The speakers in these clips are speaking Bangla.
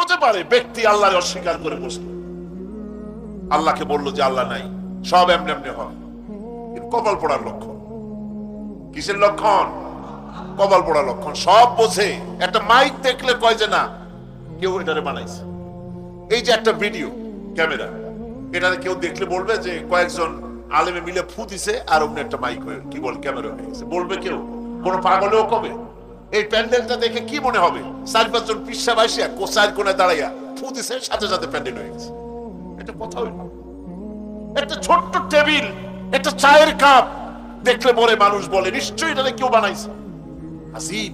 হতে পারে ব্যক্তি আল্লাহরে অস্বীকার করে বসল, আল্লাহকে বললো যে আল্লাহ নাই, সব এমনি এমনি হয়। কপাল পড়ার লক্ষণ। কিসের লক্ষণ? কপাল পড়ার লক্ষণ। সব বোঝে, একটা মাইক দেখলে কয় যে না কেউ এটারে বানাইছে। এই যে একটা ভিডিও ক্যামেরা, এটা কেউ দেখলে বলবে যে কয়েকজন আলেমে মিলে ফু দিছে আর অমনি একটা মাইক হয়ে কি বল ক্যামেরা হয়ে গেছে, বলবে কেউ? কোন পাগলেও কবে? এই প্যান্ডেলটা দেখে কি মনে হবে? 4-5 জন পিসা বাইসিয়া কোচার কোণে দাঁড়াইয়া ফু দিছে, সাথে সাথে প্যান্ডেল হয়ে গেছে। এটা কথা হইল? একটা ছোট্ট টেবিল, একটা চায়ের কাপ দেখলে পরে মানুষ বলে নিশ্চয়ই এটা কেউ বানাইছে। আসিফ,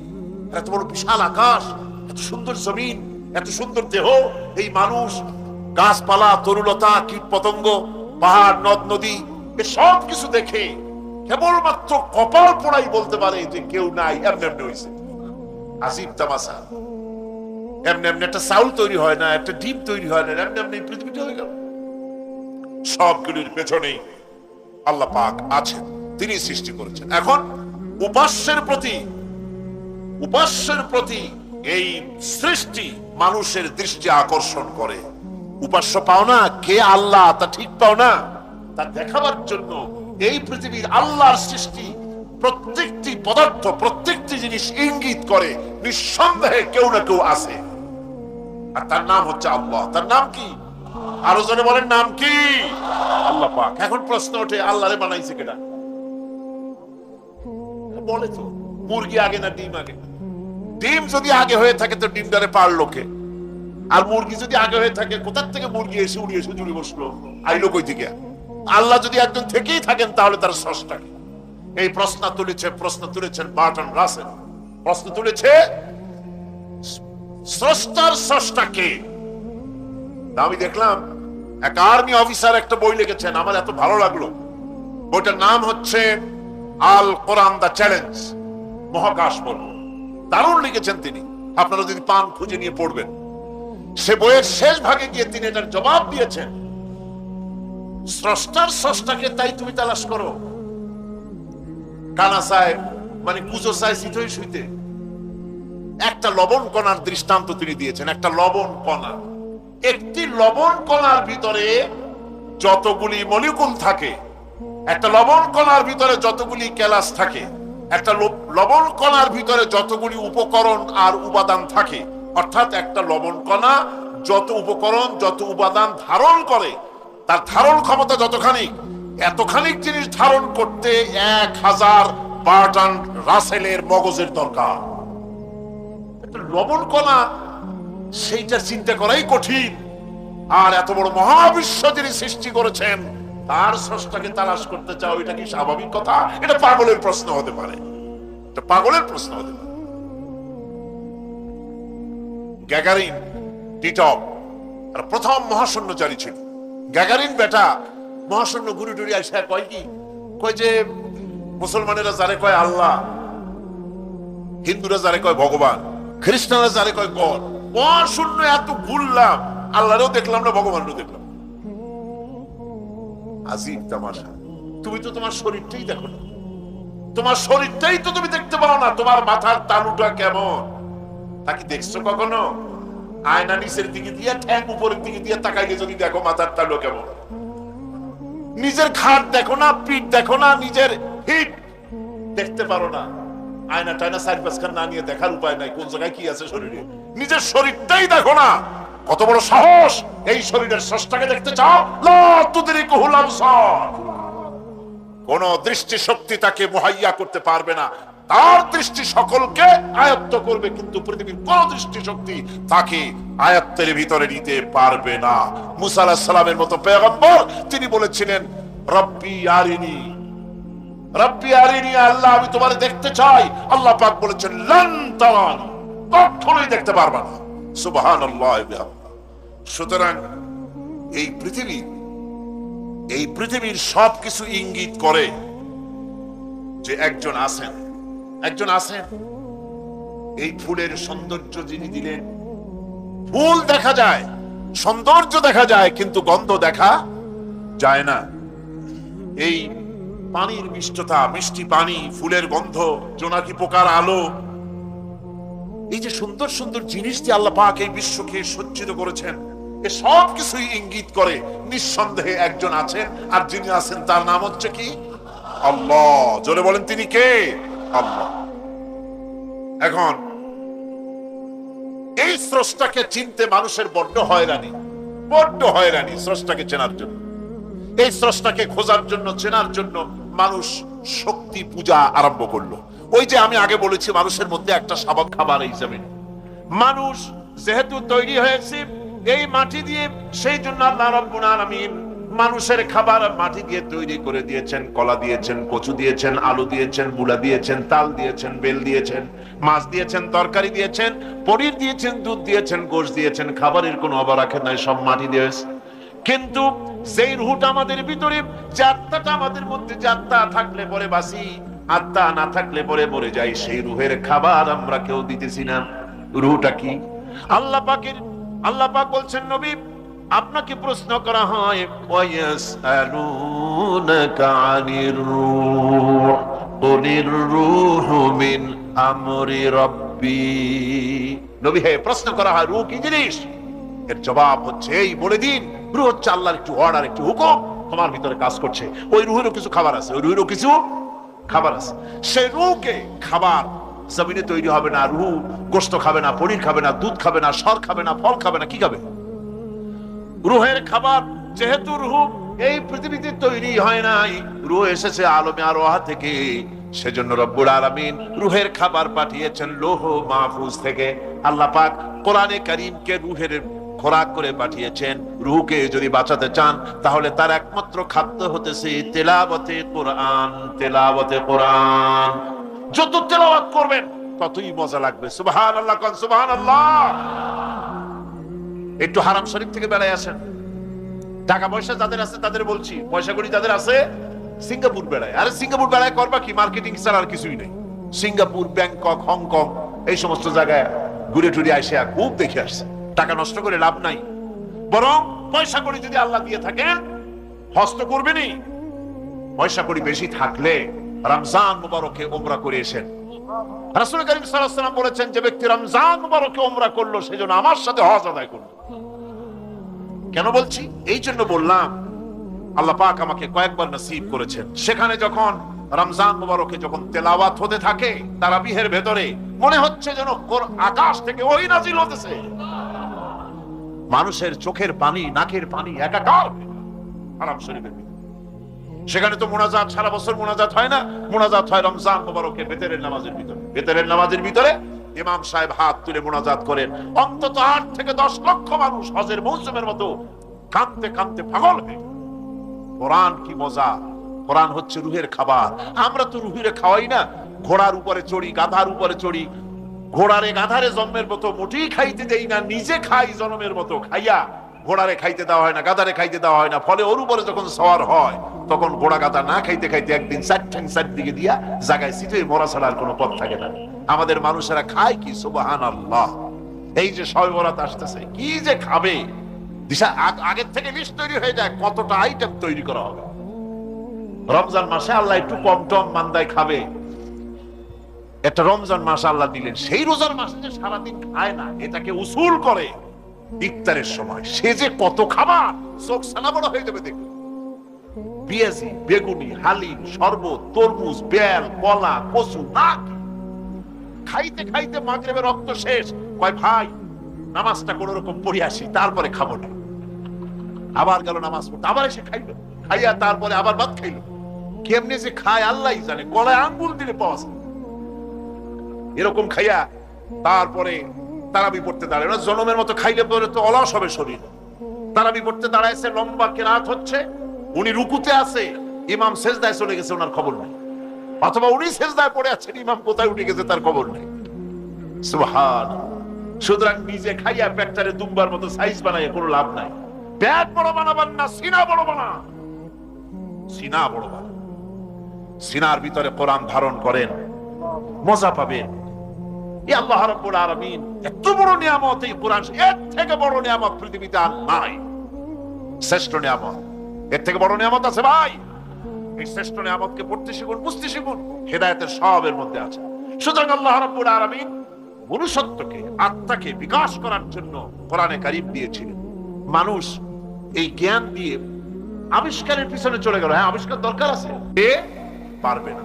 এত বড় বিশাল আকাশ, এত সুন্দর জমিন, এত সুন্দর দেহ, এই মানুষ, গাছপালা, তরুলতা, কীট পতঙ্গ, পাহাড়, নদ নদী, সব কিছু দেখে কেবলমাত্র কপাল পোড়াই বলতে পারে যে কেউ নাই, এমনি এমনি হয়েছে। আসিফ তামাশা। এমনি এমনি একটা চাউল তৈরি হয় না, একটা ডিম তৈরি হয় না, এমনি এমনি পৃথিবীটা হয়ে গেল। সবগুলির পেছনে আল্লাহ পাক আছেন, তিনি সৃষ্টি করেছেন। এখন উপাস্যের প্রতি এই সৃষ্টি মানুষের দৃষ্টি আকর্ষণ করে। উপাস্য পাও না কে আল্লাহ, তা ঠিক পাও না, তা দেখাবার জন্য এই পৃথিবীর আল্লাহর সৃষ্টি প্রত্যেকটি পদার্থ, প্রত্যেকটি জিনিস ইঙ্গিত করে নিঃসন্দেহে কেউ না কেউ আছে, আর তার নাম হচ্ছে আল্লাহ। তার নাম কি? আরো জনে বলেন, নাম কি? আল্লাহ পাক। এখন প্রশ্ন ওঠে, আল্লাহরে বানাইছে কেডা? বলে তো, মুরগি আগে না ডিম আগে? ডিম যদি আগে হয়ে থাকে তো ডিমটারে পারলো কে? আর মুরগি যদি আগে হয়ে থাকে, কোথার থেকে মুরগি এসে উড়িয়ে এসে জুড়ে বসলো, আইলো কই থেকে? আল্লাহ যদি একজন থেকেই থাকেন তাহলে তার স্রষ্টা কি? এই প্রশ্ন তুলেছেন বার্টন রাসেল। প্রশ্ন তুলেছে স্রষ্টার স্রষ্টা কে? আমি দেখলাম এক আর্মি অফিসার একটা বই লিখেছেন, আমার এত ভালো লাগলো। বইটার নাম হচ্ছে আল কোরআন দা চ্যালেঞ্জ, মহাকাশ পর্ব। দারুণ লিখেছেন তিনি, আপনারা যদি পান খুঁজে নিয়ে পড়বেন। সে বইয়ের শেষ ভাগে গিয়ে তিনি এটার জবাব দিয়েছেন, স্রষ্টার স্রষ্টাকে তাই তুমি তালাশ করো। কানা সাহেব মানে কুজো সাহেব শীতই শুইতে একটা লবণ কণার দৃষ্টান্ত তিনি দিয়েছেন। একটা লবণ কণা, একটি লবণ কণার ভিতরে যতগুলি মলিকুল থাকে, একটা লবণ কণার ভিতরে যতগুলি ক্যালাস থাকে, একটা লবণ কণার ভিতরে যতগুলি উপকরণ আর উপাদান থাকে, অর্থাৎ একটা লবণ কণা যত উপকরণ, যত উপাদান ধারণ করে, তার ধারণ ক্ষমতা যতখানি, এতখানি জিনিস ধারণ করতে 1000 বার্টন রাসেলের মগজের দরকার। একটা লবণ কণা, সেইটা চিন্তা করাই কঠিন। আর এত বড় মহাবিশ্ব যিনি সৃষ্টি করেছেন, তার স্রষ্টাকে তালাশ করতে চাও, এটা কি স্বাভাবিক কথা? এটা পাগলের প্রশ্ন হতে পারে, এটা পাগলের প্রশ্ন হতে পারে। গ্যাগারিন, টিটপ প্রথম মহাশূন্যচারী ছিল। গ্যাগারিন বেটা মহাশূন্য ঘুরে টুরি আসা কয় কি, কয় যে মুসলমানেরা যারে কয় আল্লাহ, হিন্দুরা যারে কয় ভগবান, খ্রিস্টানরা যারে কয় গড, মহাশূন্য এত ঘুরলাম, আল্লাহরেও দেখলাম না, ভগবানেরও দেখলাম। আজীব তামাশা। তুমি তো তোমার শরীরটাই দেখো না, তোমার শরীরটাই তো তুমি দেখতে পাও না। তোমার মাথার তালুটা কেমন তা কি দেখছো কখনো? আয়না নিচের দিকে দিয়ে, ঠ্যাং উপরের দিকে দিয়ে তাকাইলে যদি দেখো মাথার তালু কেমন। নিজের ঘাট দেখো না, পিঠ দেখো না, নিজের হিপ দেখতে পারো না। আয়না টায়না 4-5 খান না নিয়ে দেখার উপায় নাই কোন জায়গায় কি আছে শরীরে। নিজের শরীরটাই দেখো না। কত বড় সাহস! এই শরীরের স্রষ্টাকে দেখতে চাও? লা তুদরিকুহুল আবসার। কোন দৃষ্টি শক্তি তাকে মুহাইয়া করতে পারবে না। তার দৃষ্টি সকলকে আয়ত্ত করবে, কিন্তু পৃথিবীর কোন দৃষ্টি শক্তি তাকে আয়ত্তের ভিতরে নিতে পারবে না। মুসা আলাইহিস সালামের মতো পয়গম্বর, তিনি বলেছিলেন রব্বি আরিনি, রব্বি আরিনি, আল্লাহ আমি তোমারে দেখতে চাই। আল্লাহ পাক বলেছেন লান তারানি, কখনোই দেখতে পারবা না। সুবহানাল্লাহ। সুতরাং এই পৃথিবীর সবকিছু ইঙ্গিত করে যে একজন আছেন। এই ফুলের সৌন্দর্য যিনি দিলেন, ফুল দেখা যায়, সৌন্দর্য দেখা যায়, কিন্তু গন্ধ দেখা যায় না। এই পানির মিষ্টতা, মিষ্টি পানি, ফুলের গন্ধ, জোনাকি পোকার আলো, এই যে সুন্দর সুন্দর জিনিস দিয়ে আল্লাহ পাক এই বিশ্বকে সজ্জিত করেছেন, এ সব কিছুই ইঙ্গিত করে নিঃসন্দেহে একজন আছেন, আর যিনি আছেন তার নাম হচ্ছে কি? আল্লাহ। জোরে বলেন তিনি কে? আল্লাহ। এখন এই স্রষ্টাকে চিনতে মানুষের বড্ড হয়রানি স্রষ্টাকে চেনার জন্য। এই স্রষ্টাকে খোঁজার জন্য, চেনার জন্য মানুষ শক্তি পূজা আরম্ভ করলো। ওই যে আমি আগে বলেছি, মানুষের মধ্যে একটা স্বভাব খাবার এই জমিন। মানুষ যেহেতু তৈরি হয়েছে এই মাটি দিয়ে, সেই জন্য আল্লাহ রাব্বুল আলামিন মানুষের খাবার মাটি দিয়ে তৈরি করে দিয়েছেন। কলা দিয়েছেন, কচু দিয়েছেন, আলু দিয়েছেন, মূলা দিয়েছেন, তাল দিয়েছেন, বেল দিয়েছেন, মাছ দিয়েছেন, তরকারি দিয়েছেন, পনির দিয়েছেন, দুধ দিয়েছেন, গোশত দিয়েছেন। খাবারের কোনো অভাব রাখেন নাই, সব মাটি দিয়েছে। কিন্তু সেই রুহটা আমাদের ভিতরে, যে আত্মাটা আমাদের মধ্যে, যে আত্মা থাকলে পরে বাঁচি, আত্মা না থাকলে পরে মরে যাই, সেই রুহের খাবার আমরা কেউ দিতেছি না। রুহটা কি? আল্লাহ পাক বলছেন, নবী আপনাকে প্রশ্ন করা হয়, ওয়ায়াসআলুনাকা আনির রূহ কুলির রূহু মিন আমরি রাব্বি। নবী হে, প্রশ্ন করা হয় রূহ কি জিনিস? এর জবাব হচ্ছে, এই বলে দিন, রূহ হচ্ছে আল্লাহর একটু অর্ডার, একটু হুকুম তোমার ভিতরে কাজ করছে। ওই রূহেরও কিছু খাবার আছে, সেই রূহকে খাবার জমিনে তৈরি হবে না। রূহ গোশত খাবে না, পনির খাবে না, দুধ খাবে না, সর খাবে না, ফল খাবে না, কি খাবে? রূহের খাবার। যেহেতু রূহ এই পৃথিবীতে তৈরি হয় নাই, রূহ এসেছে আলমে আরওয়াহ থেকে, সেজন্য রব্বুল আলামিন রূহের খাবার পাঠিয়েছেন লৌহ মাহফুজ থেকে। আল্লাহ পাক কোরআনে কারীমকে রূহের খোরাক করে পাঠিয়েছেন। রূহকে যদি বাঁচাতে চান, তাহলে তার একমাত্র খাদ্য হতেছে তেলাওয়াতে কোরআন। যত তেলাওয়াত করবেন ততই মজা লাগবে। সুবহানাল্লাহ, কোন সুবহানাল্লাহ। একটু হারাম শরীফ থেকে বেড়ায় আসেন। টাকা পয়সা যাদের আছে তাদের বলছি, পয়সা করি যাদের আছে, সিঙ্গাপুর বেড়ায়। আরে সিঙ্গাপুর বেড়ায় করবা কি? মার্কেটিং ছাড়া আর কিছুই নেই। সিঙ্গাপুর, ব্যাংকক, হংকং, এই সমস্ত জায়গায় ঘুরে টুরে আসে, খুব দেখে আসছে। টাকা নষ্ট করে লাভ নাই, বরং পয়সা করি যদি আল্লাহ দিয়ে থাকেন, হস্ত করবেনই। পয়সা করি বেশি থাকলে রমজান মুবারকে উমরা করে এসেন। রাসূল করিম সাল্লাল্লাহু আলাইহি ওয়াসাল্লাম বলেছেন, যে ব্যক্তি রমজান মুবারকে উমরা করলো, সেজন্য আমার সাথে হজ আদায় করলো। কেন বলছি? এই জন্য বললাম, আল্লাহ পাক আমাকে কয়েকবার নসিব করেছেন। সেখানে যখন রমজান মুবারকে যখন তেলাওয়াত হতে থাকে তারাবিহের ভেতরে, মনে হচ্ছে যেন আকাশ থেকে ওহী নাজিল হতেছে। মানুষের চোখের পানি, নাকের পানি একাকার হারাম শরীফের ভিতরে। সেখানে তো মুনাজাত সারা বছর মুনাজাত হয় না, মুনাজাত হয় রমজান মুবারকে বেতেরের নামাজের ভিতরে। বেতেরের নামাজের ভিতরে ইমাম সাহেব হাত তুলে মুনাজাত করেন। অন্তত 8 থেকে 10 লক্ষ মানুষ হজের মৌসুমের মতো কাঁদতে কাঁদতে পাগল হয়ে। কোরআন কি মজা! কোরআন হচ্ছে রুহের খাবার। আমরা তো রুহের খাওয়াই না। ঘোড়ার উপরে চড়ি, গাধার উপরে চড়ি, ঘোড়ারে গাধারে জন্মের মতো মোটেই খাইতে দেই না, নিজে খাই জন্মের মতো। খাইয়া ঘোড়ারে খাইতে দেওয়া হয় না, গাধারে খাইতে দেওয়া হয় না। ফলে ওর উপরে যখন সওয়ার হয়, তখন ঘোড়া গাধা না খাইতে খাইতে একদিন চারদিকে দিয়া জায়গায় সিটে মরা ছাড়া আর কোনো পথ থাকে না। আমাদের মানুষেরা খায় কি? সুবহানাল্লাহ। এই যে শবে বরাত আসতেছে, কি যে খাবে, দিশা আগের থেকে লিস্ট তৈরি হয়ে যায় কতটা আইটেম তৈরি করা হবে। রমজান মাসে আল্লাহ একটু কম টম মান্দায় খাবে, একটা রমজান মাস আল্লাহ দিলেন। সেই রোজার মাসে যে সারাদিন খায় না, এটাকে উসুল করে ইফতারের সময় সে যে কত খাবার, চোখ সানা বড় হয়ে যাবে দেখবে। পেঁয়াজি, বেগুনি, হালিম, শরবত, তরমুজ, বেল, কলা, কচু, নাক খাইতে খাইতে মাগরিবের রক্ত শেষ। কয় ভাই নামাজটা কোন রকম পড়ে আসি, তারপরে খাবো না। আবার গেল নামাজ পড়তে, আবার এসে খাইলো, খাইয়া তারপরে আবার ভাত খাইলো। কেমনে যে খায় আল্লাহই জানে, গলায় আঙ্গুল দিলে পাওয়া যায়। এরকম খাইয়া তারপরে তারাবি পড়তে দাঁড়ায় না। জনমের মতো খাইলে পরে তো অলস হবে শরীর। তারাবি পড়তে দাঁড়াইছে, লম্বা কেরাত হচ্ছে, উনি রুকুতে আছে, ইমাম সেজদায় চলে গেছে, ওনার খবর নেই। অথবা উনি সেজদায় পড়ে আছেন, ইমাম কোথায় উঠে গেছে তার খবর নেই। সুবহানাল্লাহ। সুতরাং নিজে খাইয়া পেটটারে দুম্বার মতো সাইজ বানাইয়া কোনো লাভ নাই। পেট বড় বানাবার না, সিনা বড় বানা। সিনা বড় বানা, সিনার ভিতরে কোরআন ধারণ করেন, মজা পাবেন। আল্লাহ রাব্বুল আলামিন এত বড় নিয়ামত, এই কোরআন এর থেকে বড় নিয়ামত পৃথিবীতে আর নাই। শ্রেষ্ঠ নিয়ামত, এর থেকে বড় নিয়ামত আছে ভাই? এই শ্রেষ্ঠ নিয়ামতকে পড়তে শিখুন, বুঝতে শিখুন। হেদায়েতের সবের মধ্যে আছে। সুতরাং আল্লাহ রাব্বুল আলামিন মনুষ্যত্বকে, আত্মাকে বিকাশ করার জন্য কোরআনে কারীম দিয়েছিলেন। মানুষ এই জ্ঞান দিয়ে আবিষ্কারের পিছনে চলে গেল। হ্যাঁ, আবিষ্কার দরকার আছে, এ পারবে না,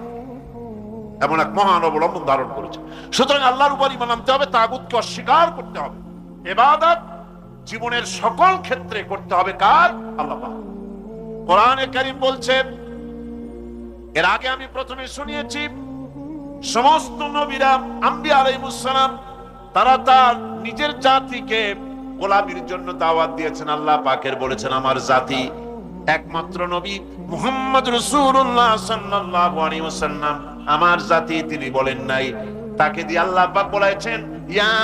এমন এক মহান অবলম্বন ধারণ করেছে। সুতরাং আল্লাহর উপর ঈমান আনতে হবে, তাগুতকে অস্বীকার করতে হবে। ইবাদত জীবনের সকল ক্ষেত্রে করতে হবে কার? আল্লাহ পাক। কোরআনে কারীম বলছেন, এর আগে আমি প্রথমে শুনিয়েছি, সমস্ত নবীরা, আম্বিয়া আলাইহিস সালাম, তারা তার নিজের জাতিকে গোলামীর জন্য দাওয়াত দিয়েছেন। আল্লাহ পাকের বলেছেন, আমার জাতি, একমাত্র নবী মুহাম্মদ রাসূলুল্লাহ সাল্লাল্লাহু আলাইহি ওয়াসাল্লাম আমার জাতি, তিনি বলেন নাই। তাকে দিয়ে আল্লাহ পাক বলেছেন, ইয়া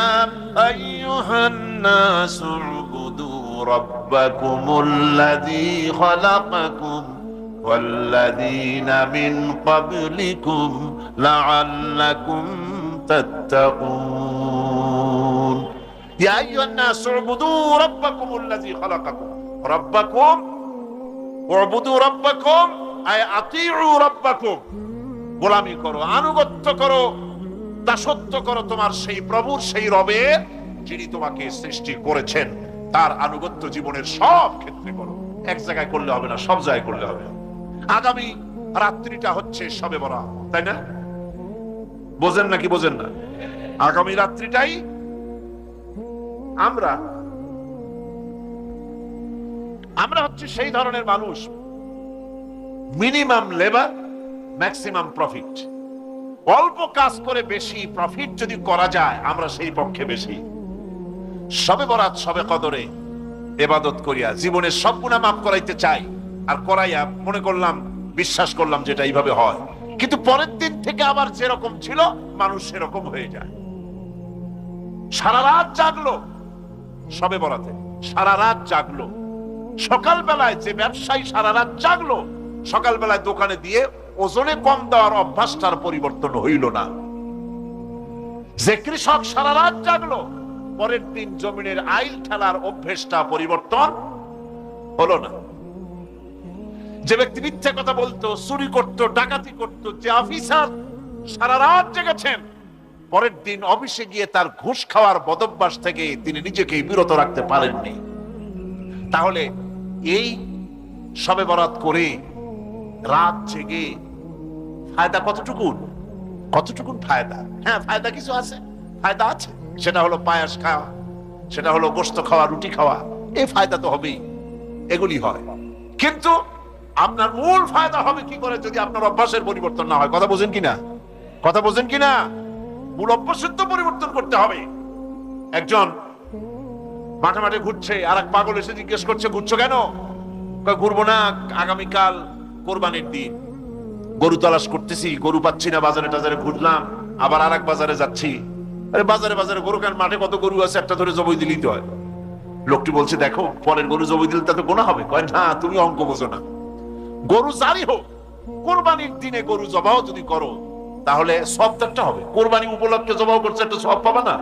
আইয়ুহান নাসু উবুদু রাব্বাকুমুল্লাযী খালাকাকুম ওয়াল্লাযীনা মিন ক্বাবলিকুম লাআল্লাকুম তাত্তাকুন। ইয়া আইয়ুহান নাসু উবুদু রাব্বাকুমুল্লাযী খালাকাকুম। রাব্বাকুম উবুদু রাব্বাকুম আয় আতিউ রাব্বাকুম। গোলামি করো, আনুগত্য করো, দাসত্ব করো তোমার সেই প্রভুর, সেই রবের, যিনি তোমাকে সৃষ্টি করেছেন। তার আনুগত্য জীবনের সব ক্ষেত্রে করো। এক জায়গায় করলে হবে না, সব জায়গায় করলে হবে। আগামী রাত্রিটা হচ্ছে শবে বরাত, তাই না? বোঝেন নাকি বোঝেন না? আগামী রাত্রিটাই আমরা হচ্ছে সেই ধরনের মানুষ, মিনিমাম লেবার ম্যাক্সিমাম প্রফিট। অল্প কাজ করে বেশি প্রফিট যদি করা যায়, আমরা সেই পক্ষে বেশি। শবে বরাত, শবে কদরে ইবাদত করিয়া জীবনের সব গুনাহ মাফ করাইতে চাই, আর করাইয়া মনে করলাম, বিশ্বাস করলাম যেটা এইভাবে হয়, কিন্তু পরের দিন থেকে আবার যেরকম ছিল মানুষ সেরকম হয়ে যায়। সারা রাত জাগলো শবে বরাতে, সারা রাত জাগলো। সকাল বেলায় যে ব্যবসায়ী সারা রাত জাগলো, সকাল বেলায় দোকানে দিয়ে ওজনে কম দেওয়ার অভ্যাসটার পরিবর্তন হইল না। যে কৃষক সারা রাত জাগলো, পরের দিন জমিনের আইল ঠেলার অভ্যেসটা পরিবর্তন হলো না। যে ব্যক্তি মিথ্যে কথা বলতো, চুরি করতো, ডাকাতি করতো, যে অফিসার সারা রাত জেগেছেন, পরের দিন অফিসে গিয়ে তার ঘুষ খাওয়ার বদভ্যাস থেকে তিনি নিজেকে বিরত রাখতে পারেননি। তাহলে এই শবে বরাত করে রাত জেগে ফায়দা কতটুকুন ফায়দা? হ্যাঁ, ফায়দা কিছু আছে, ফায়দা আছে। সেটা হলো পায়াস খাওয়া, সেটা হলো গোশত খাওয়া, রুটি খাওয়া, এই ফায়দা তো হবেই, এগুলি হয়। কিন্তু আপনার মূল ফায়দা হবে কি করে যদি আপনার অভ্যাসের পরিবর্তন না হয়? কথা বোঝেন কিনা? মূল অভ্যাসের তো পরিবর্তন করতে হবে। একজন মাঠে মাঠে ঘুরছে, আর এক পাগল এসে জিজ্ঞেস করছে, ঘুরছো কেন? ঘুরবো না, আগামীকাল কোরবানির দিন, গরু তালাশ করতেছি, গরু পাচ্ছি না, বাজারে টাজারে ঘুরলাম, আবার আর এক বাজারে যাচ্ছি। আরে বাজারে গরু কেন? মাঠে কত গরু আছে, একটা ধরে জবাই দিলেই তো হয়। লোকটি বলছে, দেখো, পরের গরু জবাই দিলে তাতে গোনা হবে। কয় না, তুমি অঙ্ক বোঝো না। গরু জারি হোক, কোরবানির দিনে গরু জবাহ যদি করো, তাহলে সবটা হবে। কোরবানি উপলক্ষে জবাহ করছে, একটা সব পাবা না?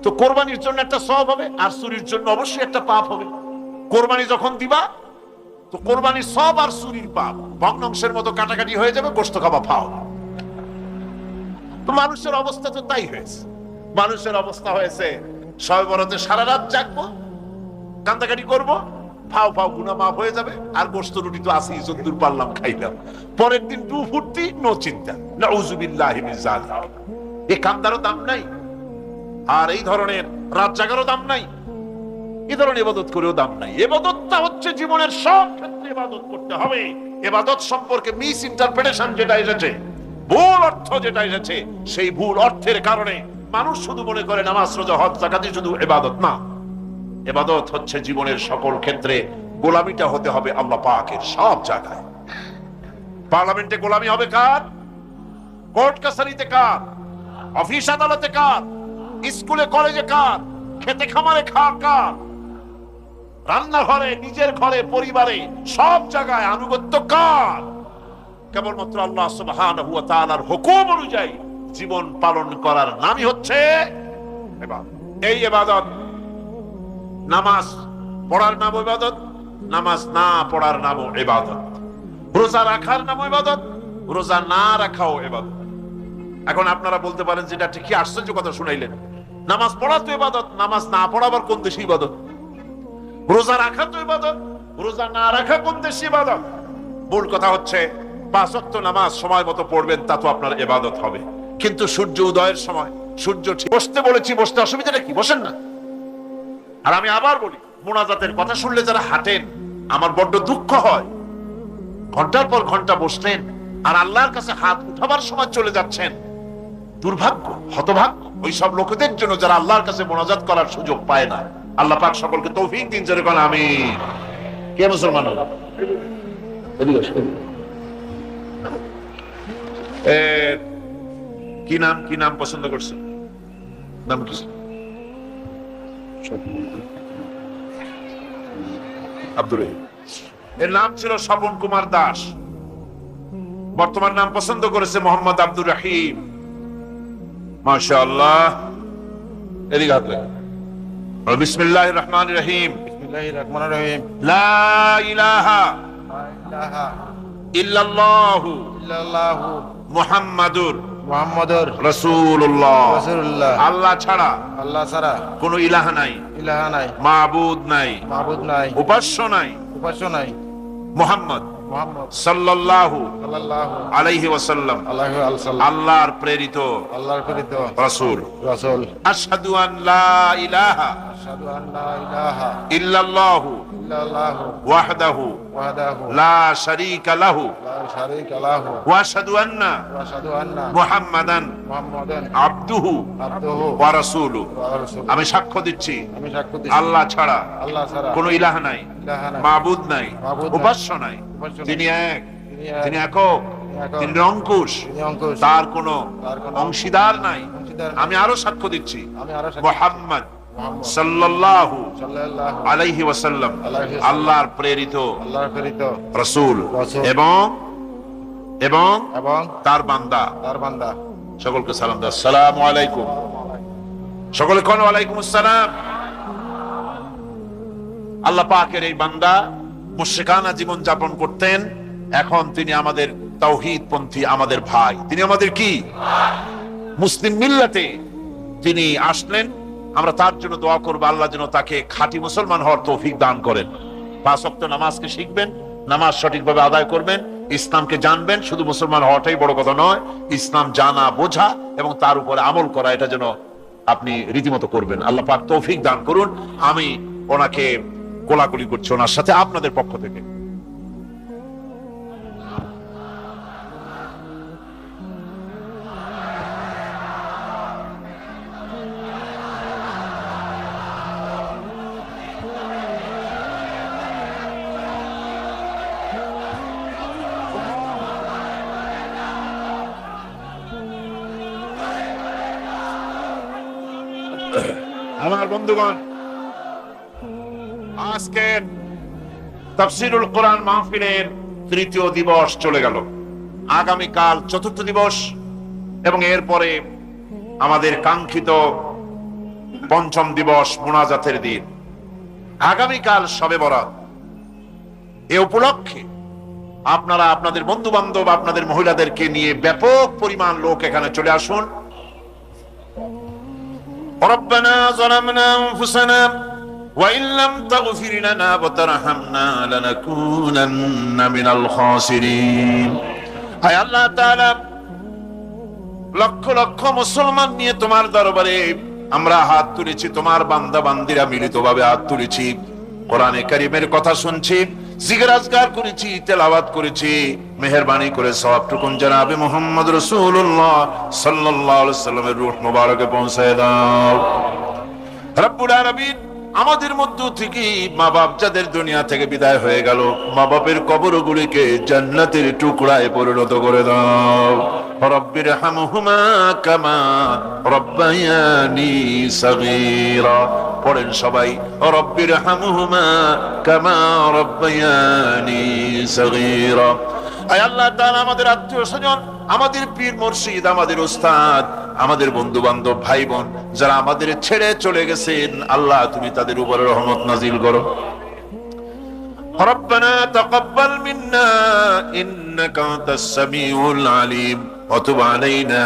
তো কোরবানির জন্য একটা সব হবে, আর চুরির জন্য অবশ্যই একটা পাপ হবে। কোরবানি যখন দিবা, তো কোরবানির সব আর চুরির পাপ ভগ্নাংশের মতো কাটাকাটি হয়ে যাবে, গোশত খাওয়া ফাও। তো মানুষের অবস্থা তো তাই হয়েছে। মানুষের অবস্থা হয়েছে, শবে বরাতে সারা রাত জাগবো, কান্দাকাটি করবো, ফাও গুনাহ মাফ হয়ে যাবে, আর গোশত রুটি তো আসি, যতদূর পারলাম খাইলাম। পরের দিন টু ফুর্তি, নো চিন্তা। নাউযুবিল্লাহি মিন যালিক। এই কান্দারও দাম নাই, আর এই ধরনের রাত জাগারও দাম নাই, এই ধরনের ইবাদত করেও দাম নাই। ইবাদতটা হচ্ছে জীবনের সব ক্ষেত্রে ইবাদত করতে হবে। ইবাদত সম্পর্কে মিস ইন্টারপ্রিটেশন যেটা এসেছে, ভুল অর্থ যেটা এসেছে, সেই ভুল অর্থের কারণে মানুষ শুধু মনে করে নামাজ, রোজা, হজ, যাকাতই শুধু ইবাদত না। ইবাদত হচ্ছে জীবনের সকল ক্ষেত্রে গোলামিটা হতে হবে আল্লাহ পাকের সব জায়গায়। পার্লামেন্টে গোলামি হবে কার? কোর্ট কাছারিতে কার? অফিস আদালতে কার? স্কুলে কলেজে কার? খেতে খামারে কার? রান্নাঘরে, নিজের ঘরে, পরিবারে, সব জায়গায় আনুগত্য কার? কেবলমাত্র আল্লাহ সুবহানাহু ওয়া তাআলার হুকুম অনুযায়ী জীবন পালন করার নামই হচ্ছে ইবাদত। এই ইবাদত, নামাজ পড়ার নাম ইবাদত, নামাজ না পড়ার নাম ইবাদত। রোজা রাখার নাম ইবাদত, রোজা না রাখাও ইবাদত। এখন আপনারা বলতে পারেন যেটা ঠিক, কি আশ্চর্য কথা শুনাইলেন। নামাজ পড়া তো ইবাদত, নামাজ না পড়া আবার কোন দেশে ইবাদত? রোজা রাখা তো ইবাদত, রোজা না রাখা কোন দেশে ইবাদত? মূল কথা হচ্ছে 5 ওয়াক্ত নামাজ সময় মতো পড়বেন, তা তো আপনার ইবাদত হবে। কিন্তু সূর্য উদয়ের সময় সূর্য বসতে বলেছি, বসতে অসুবিধাটা কি? বসেন না। আর আমি আবার বলি, মোনাজাতের কথা শুনলে যারা হাঁটেন, আমার বড্ড দুঃখ হয়। ঘন্টার পর ঘন্টা বসলেন আর আল্লাহর কাছে হাত উঠাবার সময় চলে যাচ্ছেন। দুর্ভাগ্য, হতভাগ্য ওই সব লোকদের জন্য যারা আল্লাহর কাছে মোনাজাত করার সুযোগ পায় না। আল্লাহ পাক সকলকে তৌফিক দিন, জোরে বলেন আমিন। কে মুসলমান হলো? কি নাম, কি নাম পছন্দ করছেন? নাম কি? আব্দুর রহিম। এর নাম ছিল স্বপন কুমার দাস, বর্তমান নাম পছন্দ করেছে মোহাম্মদ আব্দুর রহিম। মাশাআল্লাহ। এদিকে হাত রাখেন। বিসমিল্লাহির রহমানির রহিম। বিসমিল্লাহির রহমানির রহিম। লা ইলাহা ইল্লাল্লাহু মুহাম্মাদুর রাসূলুল্লাহ। আল্লাহ ছাড়া কোনো ইলাহা নাই, মাবুদ নাই, উপাস্য নাই, মুহাম্মদ সাল্লাল্লাহু আলাইহি ওয়াসাল্লাম আল্লাহর প্রেরিত রাসূল। আশহাদু আন লা ইলাহা ইল্লাল্লাহু ওয়াহদাহু লা শারীকা লাহু ওয়া আশহাদু আন্না মুহাম্মাদান আবদুহু ওয়া রাসূলুহু। আমি সাক্ষ্য দিচ্ছি আল্লাহ ছাড়া কোনো ইলাহা নাই, মাবুদ নাই, উপাস্য নাই। তিনি এক, তিনি একক, তিনি নিরঙ্কুশ, তার কোনো অংশীদার নাই। আমি আরো সাক্ষ্য দিচ্ছি মুহাম্মদ সাল্লাল্লাহু আলাইহি ওয়াসাল্লাম আল্লাহর প্রেরিত রাসূল এবং এবং তার বান্দা। সকলকে সালাম দাও। আসসালামু আলাইকুম। সকলে কোন ওয়ালাইকুম আসসালাম। আল্লাহ পাকের এই বান্দা মুশরিকানা জীবন যাপন করতেন, এখন তিনি আমাদের তাওহীদপন্থী, আমাদের ভাই। তিনি আমাদের কি? মুসলিম মিল্লাতে তিনি আসলেন। আমরা তার জন্য দোয়া করব, আল্লাহ যেন তাকে খাঁটি মুসলমান হওয়ার তৌফিক দান করেন। 5 ওয়াক্ত নামাজকে শিখবেন, নামাজ সঠিকভাবে আদায় করবেন, ইসলামকে জানবেন। শুধু মুসলমান হওয়াটাই বড় কথা নয়, ইসলাম জানা, বোঝা এবং তার উপরে আমল করা, এটা যেন আপনি রীতিমতো করবেন। আল্লাহ পাক তৌফিক দান করুন। আমি ওনাকে কোলাকুলি করছি ওনার সাথে আপনাদের পক্ষ থেকে। আমার বন্ধুগণ, আজকে তাফসীরুল কোরআন মাহফিলের 3য় দিবস চলে গেল। আগামীকাল 4র্থ দিবস এবং এরপরে আমাদের কাঙ্ক্ষিত 5ম দিবস মুনাজাতের দিন। আগামীকাল শবে বরাত। এ উপলক্ষে আপনারা আপনাদের বন্ধু বান্ধব, আপনাদের মহিলাদেরকে নিয়ে ব্যাপক পরিমাণ লোক এখানে চলে আসুন। ربنا ظلمنا أنفسنا وإن لم تغفر لنا وترحمنا لنكونن من الخاسرين। হায় আল্লাহ তাআলা, লক্ষ লক্ষ মুসলমান নিয়ে তোমার দরবারে আমরা হাত তুলেছি, তোমার বান্দা বান্দিরা মিলিতভাবে হাত তুলেছি, কোরআনে কারীমের কথা শুনছি, জিকির আজকার করেছি, তেলাওয়াত করেছি। মেহেরবানি করে সওয়াবটুকুন জনাবে মুহাম্মদ রাসূলুল্লাহ সাল্লাল্লাহু আলাইহি ওয়াসাল্লামের রূহ মুবারকে পৌঁছায় দাও। রব্বুল আলামিন, আমাদের মধ্য থেকে মা বাপ যাদের দুনিয়া থেকে বিদায় হয়ে গেল, মা বাপের কবরগুলিকে জান্নাতের টুকরায় পরিণত করে দাও। রব্বির হামহুমা কামা রব্বায়ানি সাগীরা। পড়েন সবাই, রব্বির হামহুমা কামা রব্বায়ানি সাগীরা। আয় আল্লাহ তাআলা, আমাদের আত্মীয় স্বজন, আমাদের পীর মুর্শিদ, আমাদের উস্তাদ, আমাদের বন্ধু বান্ধব, ভাই বোন যারা আমাদের ছেড়ে চলে গেছেন, আল্লাহ তুমি তাদের উপরে রহমত নাজিল করো। রব্বানা তাকাব্বাল মিন্না ইন্নাকা আনতাস সামিউল আলিম وتب علينا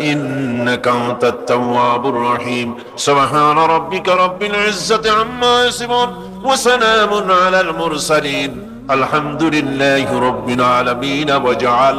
إنك أنت التواب الرحيم سبحان ربك رب العزة عما يصفون وسلام على المرسلين الحمد لله رب العالمين وجعل